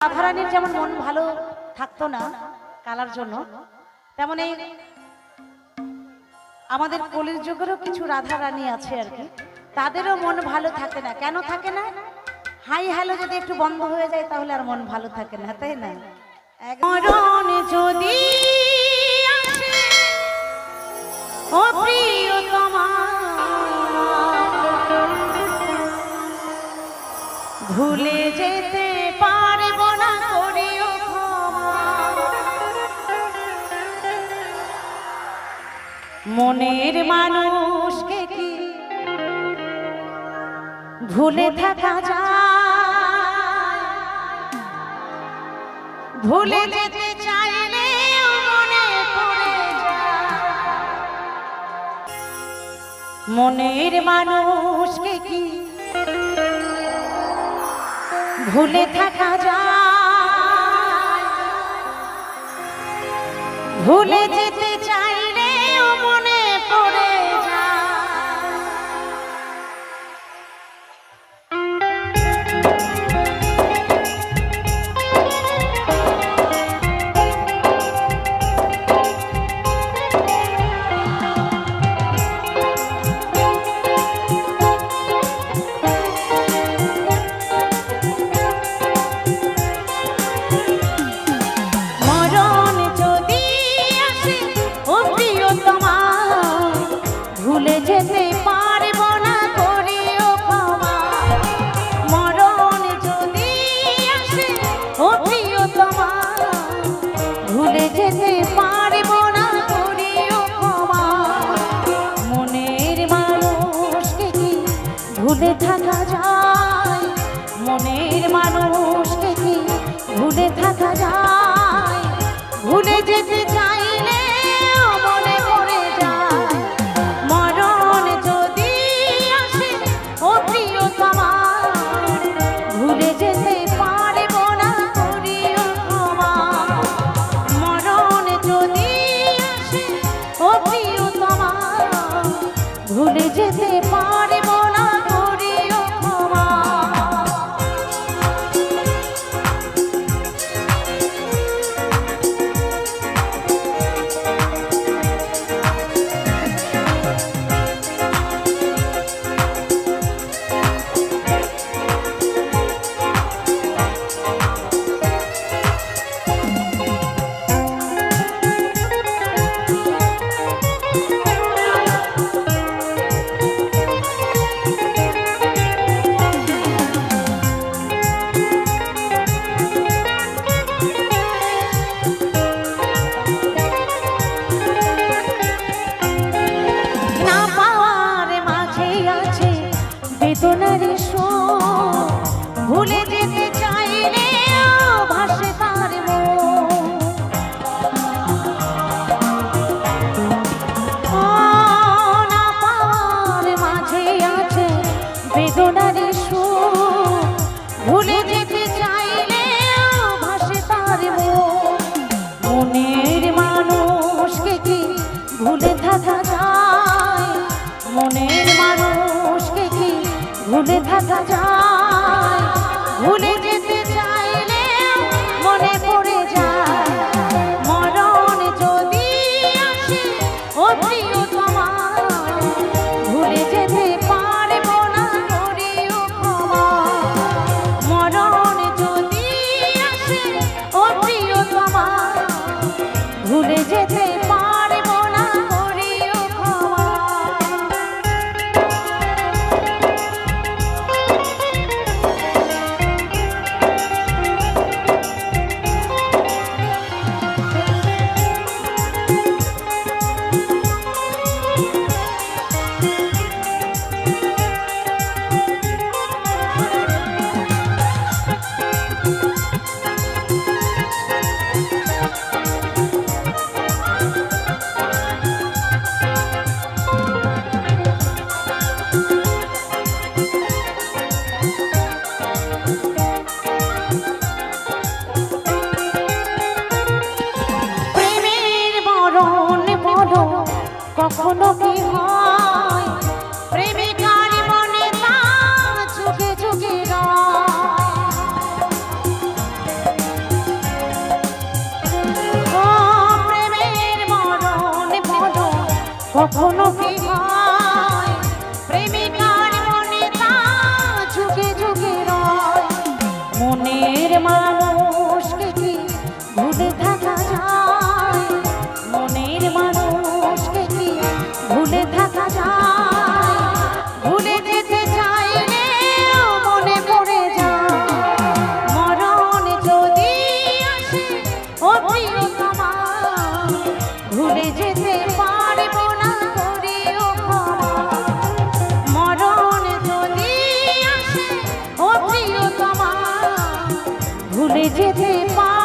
রাধারানীর যেমন মন ভালো থাকতো না কালার জন্য, তেমনি আমাদের কলির যুগেরও কিছু রাধারানী আছে আর কি, তাদেরও মন ভালো থাকে না। কেন থাকে না? হাই হ্যালো যদি একটু বন্ধ হয়ে যায় তাহলে আর মন ভালো থাকে না, তাই না? যদি ও প্রিয়তমা ভুলে যেতে পারবো না, করিও ক্ষমা। মনের মানুষকে কি ভুলে থাকা যায়? ভুলে যেতে চাইলে মনে পড়ে যায়। মনের মানুষকে কি ভুলে থাকা যায়? ভুলে যেতে চাইলে মনে পড়ে যায়। ভুলে যেতে পারবো না, করিও ক্ষমা। মরণ যদি আসে ও প্রিয়তমা, ভুলে যেতে পারবো না, করিও ক্ষমা। মনের মানুষকে কি ভুলে থাকা যায়? মনের মানুষকে কি ভুলে থাকা যায়? ভুলে যেতে চাইলে মনে পড়ে যায়। মরণ যদি আসে ও প্রিয়তমা, ভুলে যেতে পারবো না, করিও ক্ষমা। মরণ যদি আসে ও প্রিয়তমা, ভুলে যেতে পারবো না, করিও ক্ষমা। বেদনার সুর ভুলে যেতে চাইলে ভাসে তার মন। না পাওয়ার মাঝে আছে বেদনার সুর, ভুলে যেতে চাইলে ভাসে তার মন। মনের মানুষকে কি ভুলে থাকা যায়? মনের মানুষকে কি ভুলে থাকা যায়? ভুলে যেতে চাইলে মনে পড়ে যায়। মরণ যদি আসে ও প্রিয়তমা, ভুলে যেতে পারবো না, করিও ক্ষমা। মরণ যদি আসে ও প্রিয়তমা, ভুলে যেতে পারবো না, করিও ক্ষমা। কখনো কি হয় প্রেমিকার মনে তা যুগে যুগে রয়। মনের মানুষকে কি ভুলে থাকা যায়? মনের মানুষকে কি ভুলে থাকা যায়? ভুলে যেতে চাইলে মনে পড়ে যায় মরণ যদি আসে ও প্রিয়তমা, ভুলে যেতে পারবো না করিও ক্ষমা। মরণ যদি আসে ও প্রিয়তমা, ভুলে যেতে পারবো